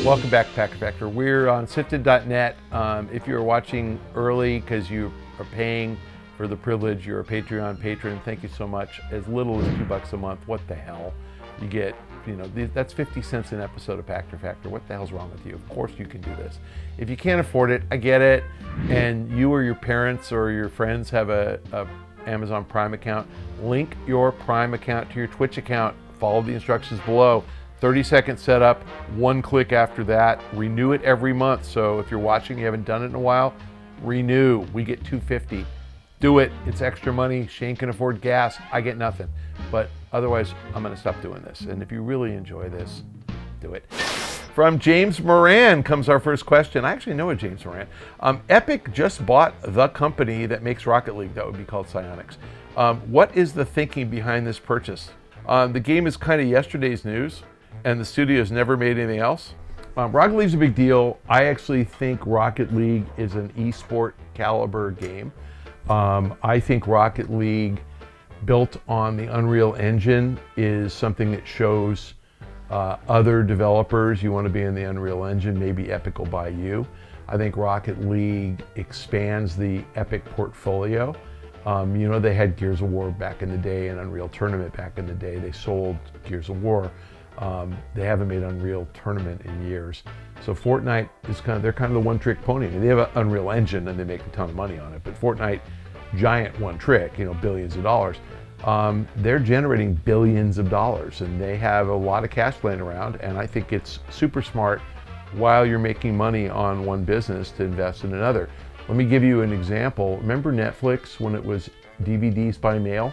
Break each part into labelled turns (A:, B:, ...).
A: Welcome back to Pachter Factor. We're on SIFTD.net. If you're watching early because you are paying for the privilege, you're a Patreon patron, thank you so much. As little as $2 a month, what the hell? You get, that's 50 cents an episode of Pachter Factor. What the hell's wrong with you? Of course you can do this. If you can't afford it, I get it, and you or your parents or your friends have a Amazon Prime account, link your Prime account to your Twitch account. Follow the instructions below. 30-second setup, one click after that. Renew it every month. So if you're watching, you haven't done it in a while, renew. We get $2.50. Do it. It's extra money. Shane can afford gas. I get nothing. But otherwise, I'm going to stop doing this. And if you really enjoy this, do it. From James Moran comes our first question. I actually know a James Moran. Epic just bought the company that makes Rocket League. That would be called Psyonix. What is the thinking behind this purchase? The game is kind of yesterday's news, and the studio's never made anything else. Rocket League's a big deal. I actually think Rocket League is an esport caliber game. I think Rocket League, built on the Unreal Engine, is something that shows other developers you want to be in the Unreal Engine. Maybe Epic will buy you. I think Rocket League expands the Epic portfolio. They had Gears of War back in the day and Unreal Tournament back in the day. They sold Gears of War. They haven't made Unreal Tournament in years. So Fortnite is they're kind of the one-trick pony. I mean, they have an Unreal Engine and they make a ton of money on it, but Fortnite, giant one trick, billions of dollars. They're generating billions of dollars, and they have a lot of cash laying around, and I think it's super smart while you're making money on one business to invest in another. Let me give you an example. Remember Netflix when it was DVDs by mail?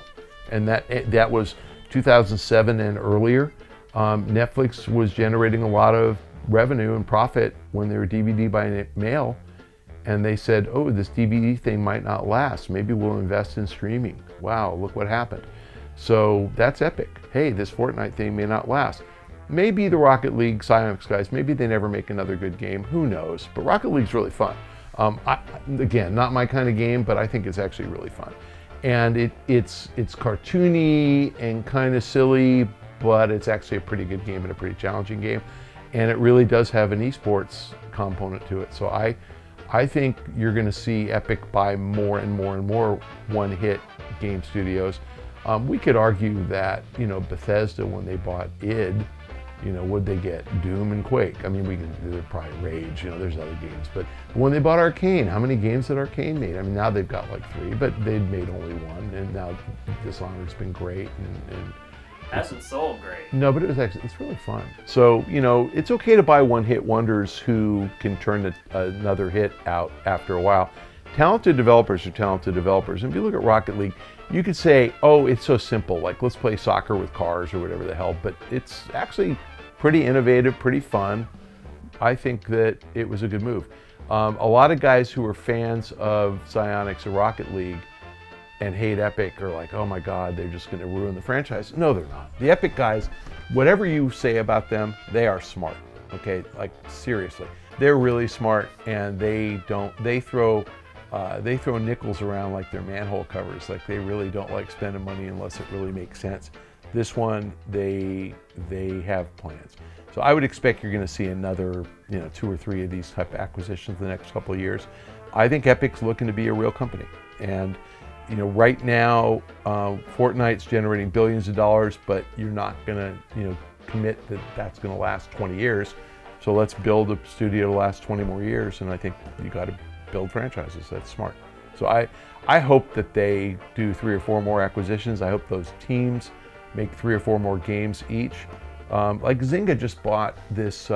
A: And that was 2007 and earlier. Netflix was generating a lot of revenue and profit when they were DVD by mail, and they said, oh, this DVD thing might not last. Maybe we'll invest in streaming. Wow, look what happened. So that's Epic. Hey, this Fortnite thing may not last. Maybe the Rocket League Psyonix guys, maybe they never make another good game. Who knows? But Rocket League's really fun. Again, not my kind of game, but I think it's actually really fun. And it's cartoony and kind of silly, but it's actually a pretty good game and a pretty challenging game. And it really does have an esports component to it. So I think you're going to see Epic buy more and more and more one-hit game studios. We could argue that, Bethesda, when they bought id, would they get Doom and Quake? I mean, they'd probably Rage, there's other games. But when they bought Arcane, how many games did Arcane made? I mean, now they've got like 3, but they'd made only 1, and now Dishonored's been great. And
B: hasn't sold great.
A: No, but it's really fun. So, it's okay to buy one-hit wonders who can turn another hit out after a while. Talented developers are talented developers. And if you look at Rocket League, you could say, oh, it's so simple, like let's play soccer with cars or whatever the hell, but it's actually pretty innovative, pretty fun. I think that it was a good move. A lot of guys who are fans of Psyonix or Rocket League and hate Epic are like, oh my God, they're just going to ruin the franchise. No, they're not. The Epic guys, whatever you say about them, they are smart. Okay, like seriously, they're really smart, and they throw nickels around like they're manhole covers. Like they really don't like spending money unless it really makes sense. This one, they have plans. So I would expect you're going to see another, 2 or 3 of these type of acquisitions in the next couple of years. I think Epic's looking to be a real company, and right now, Fortnite's generating billions of dollars, but you're not gonna, commit that that's gonna last 20 years. So let's build a studio to last 20 more years, and I think you got to build franchises. That's smart. So I hope that they do 3 or 4 more acquisitions. I hope those teams make 3 or 4 more games each. Like Zynga just bought this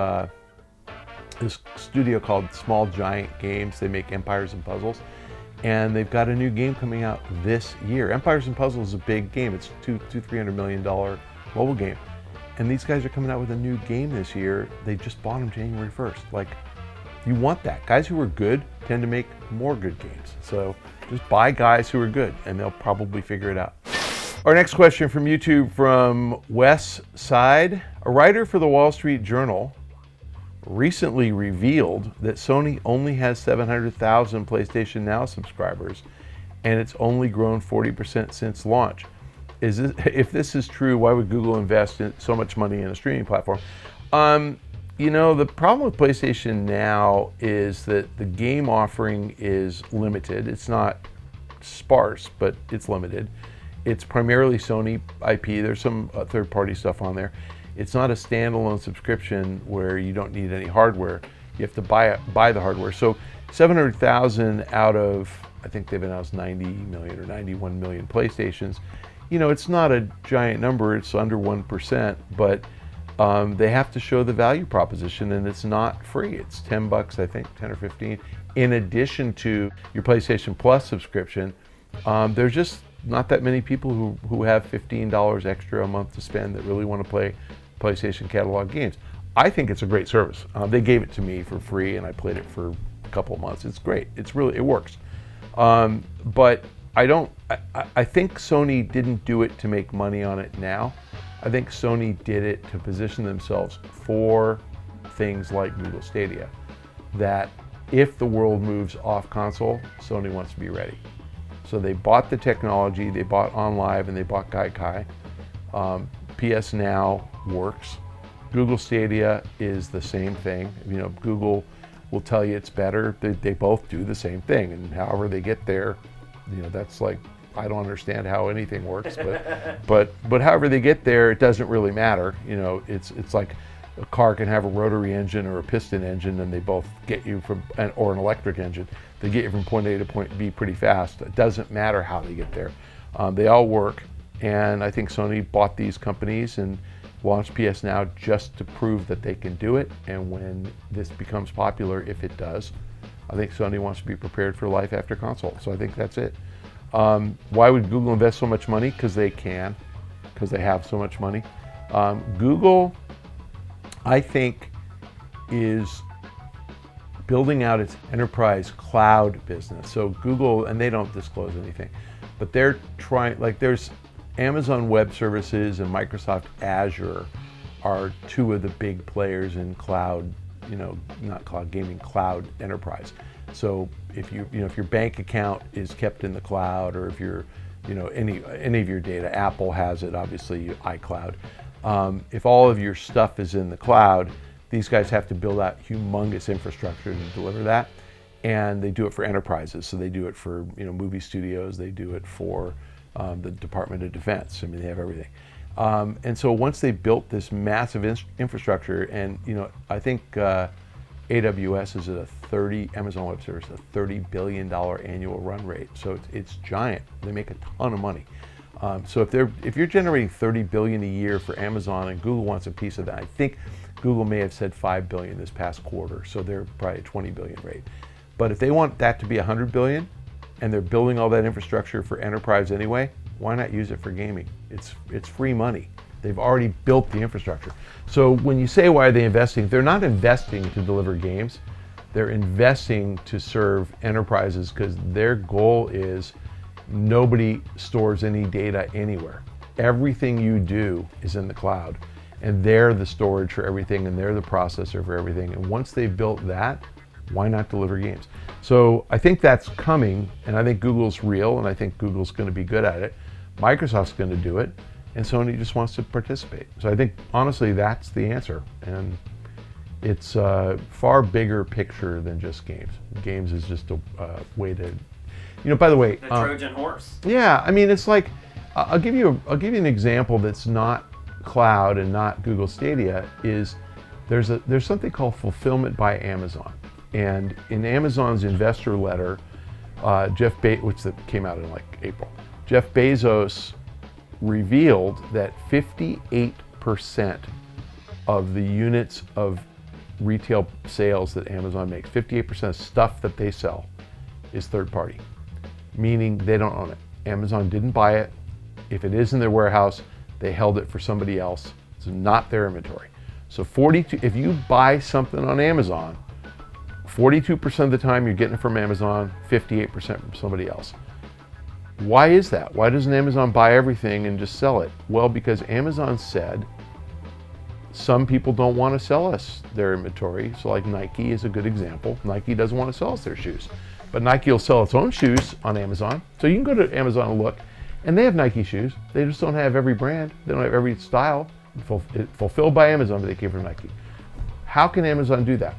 A: studio called Small Giant Games. They make Empires and Puzzles. And they've got a new game coming out this year. Empires and Puzzles is a big game. It's $300 million mobile game. And these guys are coming out with a new game this year. They just bought them January 1st. Like, you want that. Guys who are good tend to make more good games. So just buy guys who are good, and they'll probably figure it out. Our next question from YouTube from Wes Side. A writer for the Wall Street Journal recently revealed that Sony only has 700,000 PlayStation Now subscribers, and it's only grown 40% since launch. If this is true, why would Google invest so much money in a streaming platform? You know, the problem with PlayStation Now is that the game offering is limited. It's not sparse, but it's limited. It's primarily Sony IP. There's some third-party stuff on there. It's not a standalone subscription where you don't need any hardware. You have to buy the hardware. So 700,000 out of, I think they've announced 90 million or 91 million PlayStations. You know, it's not a giant number. It's under 1%, but they have to show the value proposition, and it's not free. It's $10, I think, 10 or 15. In addition to your PlayStation Plus subscription, there's just not that many people who have $15 extra a month to spend that really want to play PlayStation catalog games. I think it's a great service. They gave it to me for free, and I played it for a couple of months. It's great. It works. But I think Sony didn't do it to make money on it now. I think Sony did it to position themselves for things like Google Stadia, that if the world moves off console, Sony wants to be ready. So they bought the technology, they bought OnLive, and they bought Gaikai. PS Now works. Google Stadia is the same thing. You know, Google will tell you it's better. They both do the same thing, and however they get there, you know, that's like, I don't understand how anything works, but however they get there, it doesn't really matter. You know, it's like a car can have a rotary engine or a piston engine, and they both get you from, or an electric engine, they get you from point A to point B pretty fast. It doesn't matter how they get there. They all work, and I think Sony bought these companies and launched PS Now just to prove that they can do it. And when this becomes popular, if it does, I think Sony wants to be prepared for life after console. So I think that's it. Why would Google invest so much money? Because they can, because they have so much money. Google, I think, is building out its enterprise cloud business. So Google, and they don't disclose anything, but they're trying, like there's Amazon Web Services and Microsoft Azure are two of the big players in cloud, you know, not cloud gaming, cloud enterprise. So if if your bank account is kept in the cloud, or if you're, you know, any of your data, Apple has it, obviously iCloud. If all of your stuff is in the cloud, these guys have to build out humongous infrastructure to deliver that, and they do it for enterprises. So they do it for, you know, movie studios. They do it for the Department of Defense. I mean, they have everything. And so once they built this massive infrastructure, and you know, I think AWS is at Amazon Web Services, a $30 billion annual run rate. So it's giant. They make a ton of money. So if you're generating $30 billion a year for Amazon, and Google wants a piece of that, I think Google may have said $5 billion this past quarter. So they're probably a $20 billion rate. But if they want that to be $100 billion, and they're building all that infrastructure for enterprise anyway, why not use it for gaming? It's free money. They've already built the infrastructure. So when you say why are they investing, they're not investing to deliver games. They're investing to serve enterprises, because their goal is nobody stores any data anywhere. Everything you do is in the cloud, and they're the storage for everything, and they're the processor for everything. And once they've built that, why not deliver games? So I think that's coming, and I think Google's real, and I think Google's going to be good at it. Microsoft's going to do it, and Sony just wants to participate. So I think, honestly, that's the answer. And it's a far bigger picture than just games. Games is just a way to, you know, by the way.
B: The Trojan horse.
A: Yeah, I mean, it's like, I'll give you an example that's not cloud and not Google Stadia. Is there's something called fulfillment by Amazon. And in Amazon's investor letter, which came out in like April, Jeff Bezos revealed that 58% of the units of retail sales that Amazon makes, 58% of stuff that they sell, is third party, meaning they don't own it. Amazon didn't buy it. If it is in their warehouse, they held it for somebody else. It's not their inventory. So if you buy something on Amazon, 42% of the time you're getting it from Amazon, 58% from somebody else. Why is that? Why doesn't Amazon buy everything and just sell it? Well, because Amazon said some people don't want to sell us their inventory. So like Nike is a good example. Nike doesn't want to sell us their shoes, but Nike will sell its own shoes on Amazon. So you can go to Amazon and look, and they have Nike shoes. They just don't have every brand. They don't have every style fulfilled by Amazon, but they came from Nike. how can Amazon do that?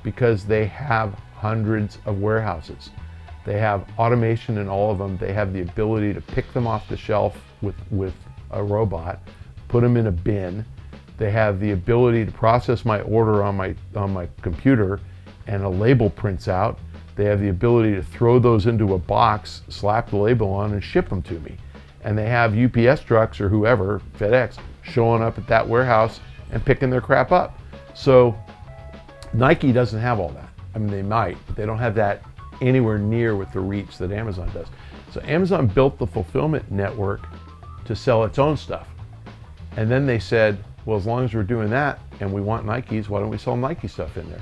A: Because they have hundreds of warehouses. They have automation in all of them. They have the ability to pick them off the shelf with a robot, put them in a bin. They have the ability to process my order on my computer and a label prints out. They have the ability to throw those into a box, slap the label on and ship them to me. And they have UPS trucks or whoever, FedEx, showing up at that warehouse and picking their crap up. So Nike doesn't have all that. I mean, they might, but they don't have that anywhere near with the reach that Amazon does. So Amazon built the fulfillment network to sell its own stuff. And then they said, well, as long as we're doing that and we want Nikes, why don't we sell Nike stuff in there?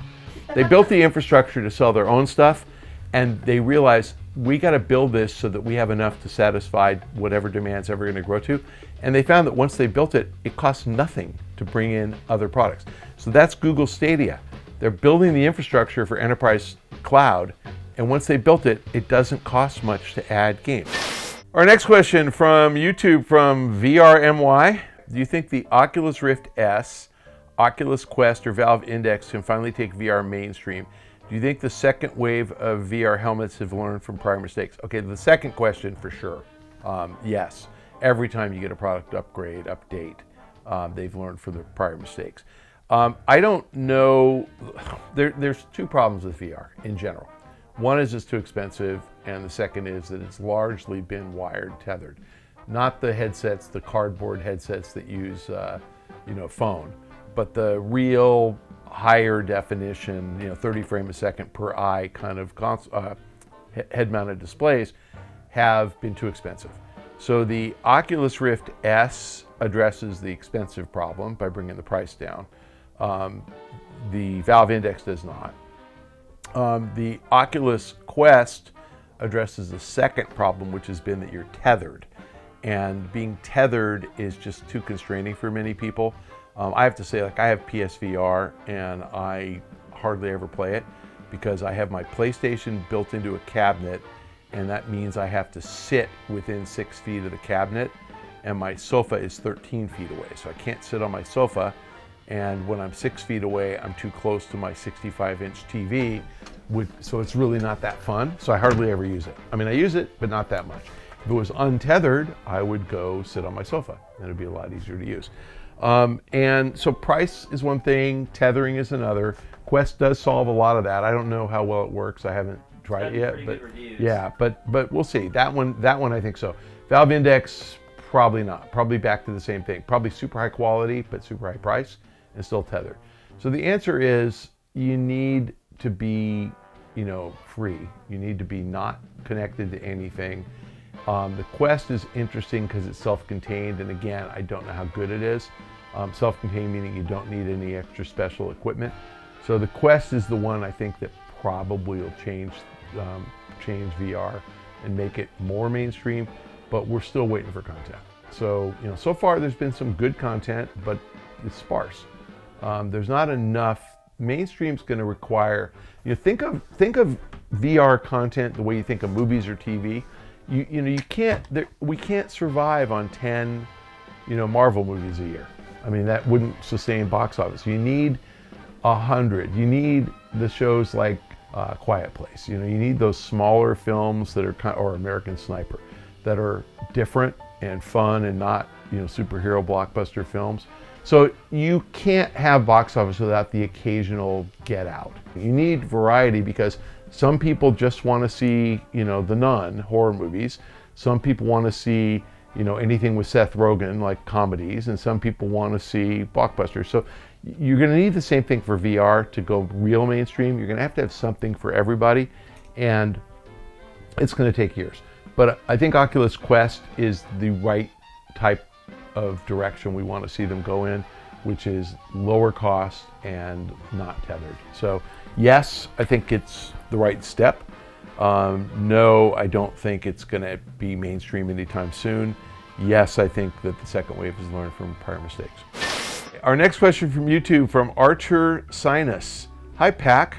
A: They built the infrastructure to sell their own stuff, and they realized we got to build this so that we have enough to satisfy whatever demand's ever going to grow to. And they found that once they built it, it costs nothing to bring in other products. So that's Google Stadia. They're building the infrastructure for enterprise cloud, and once they built it, it doesn't cost much to add games. Our next question from YouTube from VRMY. Do you think the Oculus Rift S, Oculus Quest, or Valve Index can finally take VR mainstream? Do you think the second wave of VR helmets have learned from prior mistakes? Okay, the second question for sure. Yes. Every time you get a product upgrade, update, they've learned from the prior mistakes. I don't know. There's two problems with VR in general. One is it's too expensive, and the second is that it's largely been wired tethered. Not the headsets, the cardboard headsets that use phone, but the real higher definition, 30 frames a second per eye kind of head-mounted displays have been too expensive. So the Oculus Rift S addresses the expensive problem by bringing the price down. The Valve Index does not. The Oculus Quest addresses the second problem, which has been that you're tethered. And being tethered is just too constraining for many people. I have to say, I have PSVR and I hardly ever play it because I have my PlayStation built into a cabinet, and that means I have to sit within 6 feet of the cabinet, and my sofa is 13 feet away. So I can't sit on my sofa, and when I'm 6 feet away, I'm too close to my 65-inch TV, so it's really not that fun. So I hardly ever use it. I mean, I use it, but not that much. If it was untethered, I would go sit on my sofa, and it'd be a lot easier to use. And so price is one thing, tethering is another. Quest does solve a lot of that. I don't know how well it works. I haven't tried it yet, but yeah, but we'll see. That one I think so. Valve Index, probably not. Probably back to the same thing. Probably super high quality, but super high price and still tethered. So the answer is you need to be, free. You need to be not connected to anything. The Quest is interesting because it's self-contained, and again, I don't know how good it is. Self-contained meaning you don't need any extra special equipment. So the Quest is the one I think that probably will change VR and make it more mainstream, but we're still waiting for content. So, so far there's been some good content, but it's sparse. There's not enough. Mainstream's going to require, think of VR content the way you think of movies or TV. We can't survive on 10, Marvel movies a year. I mean, that wouldn't sustain box office. You need 100. You need the shows like Quiet Place. You need those smaller films that are or American Sniper, that are different and fun and not, superhero blockbuster films. So you can't have box office without the occasional Get Out. You need variety because some people just want to see, The Nun, horror movies. Some people want to see, anything with Seth Rogen, like comedies, and some people want to see blockbusters. So you're going to need the same thing for VR to go real mainstream. You're going to have something for everybody, and it's going to take years. But I think Oculus Quest is the right type of direction we want to see them go in, which is lower cost and not tethered. So yes, I think it's the right step. No, I don't think it's going to be mainstream anytime soon. Yes, I think that the second wave has learned from prior mistakes. Our next question from YouTube from Archer Sinus. Hi, Pac.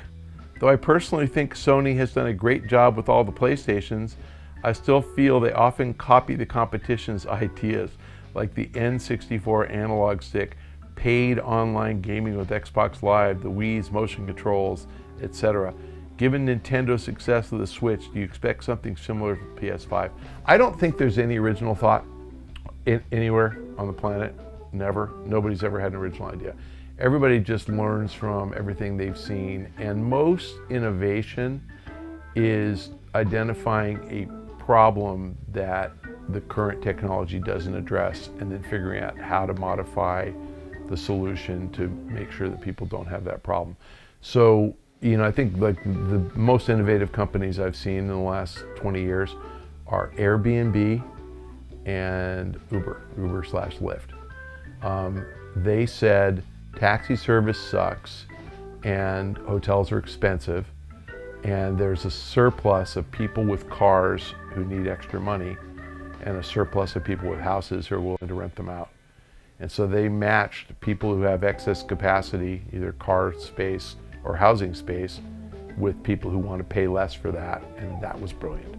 A: Though I personally think Sony has done a great job with all the PlayStations, I still feel they often copy the competition's ideas, like the N64 analog stick, paid online gaming with Xbox Live, the Wii's motion controls, etc. Given Nintendo's success of the Switch, do you expect something similar for PS5? I don't think there's any original thought anywhere on the planet. Never. Nobody's ever had an original idea. Everybody just learns from everything they've seen, and most innovation is identifying a problem that the current technology doesn't address and then figuring out how to modify the solution to make sure that people don't have that problem. So, I think like the most innovative companies I've seen in the last 20 years are Airbnb and Uber/Lyft. They said taxi service sucks and hotels are expensive and there's a surplus of people with cars who need extra money and a surplus of people with houses who are willing to rent them out. And so they matched people who have excess capacity, either car space or housing space, with people who want to pay less for that, and that was brilliant.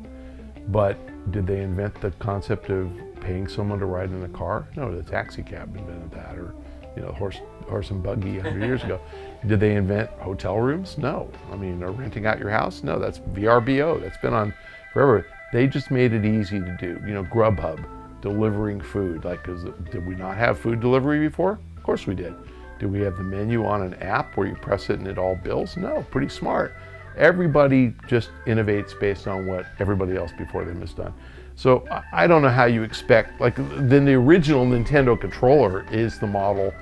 A: But did they invent the concept of paying someone to ride in a car? No, the taxi cab invented that, or horse and buggy 100 years ago. Did they invent hotel rooms? No. Or renting out your house? No, that's VRBO. That's been on forever. They just made it easy to do. Grubhub, delivering food. Did we not have food delivery before? Of course we did. Do we have the menu on an app where you press it and it all bills? No, pretty smart. Everybody just innovates based on what everybody else before them has done. So I don't know how you expect, then the original Nintendo controller is the model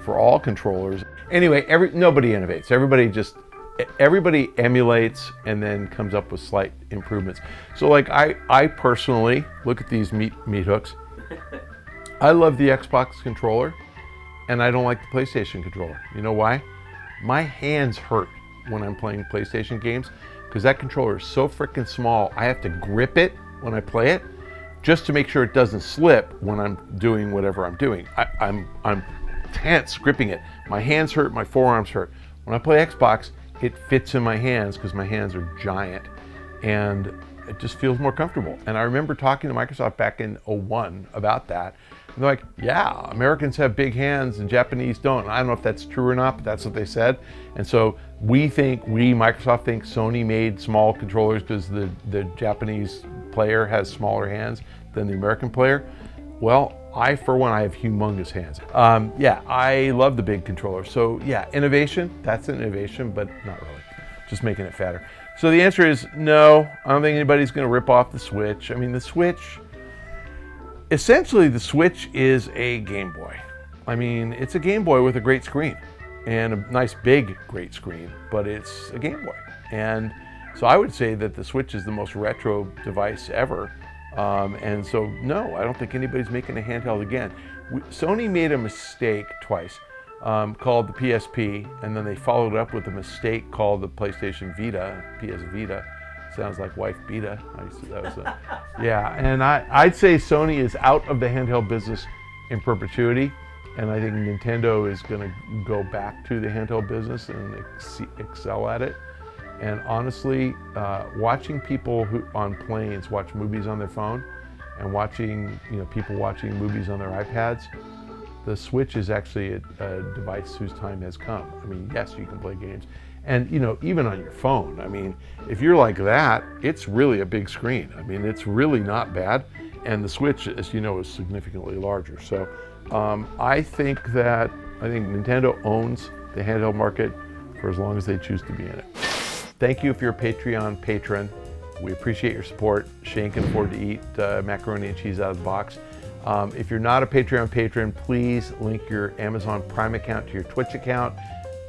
A: for all controllers. Anyway, nobody innovates. Everybody emulates and then comes up with slight improvements. So I personally look at these meat hooks. I love the Xbox controller and I don't like the PlayStation controller. You know why? My hands hurt when I'm playing PlayStation games because that controller is so freaking small. I have to grip it when I play it just to make sure it doesn't slip when I'm doing whatever I'm doing. I'm tense gripping it. My hands hurt, my forearms hurt. When I play Xbox, it fits in my hands because my hands are giant and it just feels more comfortable. And I remember talking to Microsoft back in 2001 about that. And they're like, yeah, Americans have big hands and Japanese don't. I don't know if that's true or not, but that's what they said. And so Microsoft thinks Sony made small controllers because the Japanese player has smaller hands than the American player. Well, for one, I have humongous hands. I love the big controller. So yeah, innovation, that's an innovation, but not really. Just making it fatter. So the answer is no, I don't think anybody's gonna rip off the Switch. Essentially the Switch is a Game Boy. It's a Game Boy with a great screen and a nice big great screen, but it's a Game Boy. And so I would say that the Switch is the most retro device ever. And so no, I don't think anybody's making a handheld again. Sony made a mistake twice called the PSP, and then they followed up with a mistake called the PlayStation Vita, PS Vita. Sounds like wife Vita. And I'd say Sony is out of the handheld business in perpetuity, and I think Nintendo is going to go back to the handheld business and excel at it. And honestly, watching people who on planes watch movies on their phone and watching people watching movies on their iPads, the Switch is actually a device whose time has come. Yes, you can play games. And even on your phone, if you're like that, it's really a big screen. It's really not bad. And the Switch, as you know, is significantly larger. So I think Nintendo owns the handheld market for as long as they choose to be in it. Thank you if you're a Patreon patron. We appreciate your support. Shane can afford to eat macaroni and cheese out of the box. If you're not a Patreon patron, please link your Amazon Prime account to your Twitch account.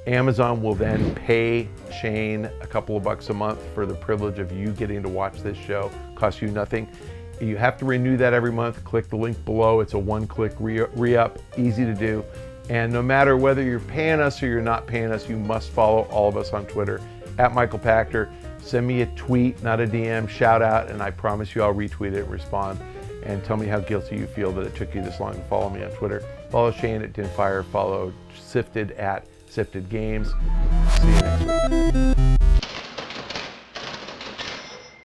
A: Amazon will then pay Shane a couple of bucks a month for the privilege of you getting to watch this show. Costs you nothing. You have to renew that every month. Click the link below. It's a one-click re-up, easy to do. And no matter whether you're paying us or you're not paying us, you must follow all of us on Twitter @Michael Pachter. Send me a tweet, not a DM, shout out, and I promise you I'll retweet it and respond. And tell me how guilty you feel that it took you this long to follow me on Twitter. Follow Shane @Dinfire. Follow SIFTD @SIFTD Games. See you next week.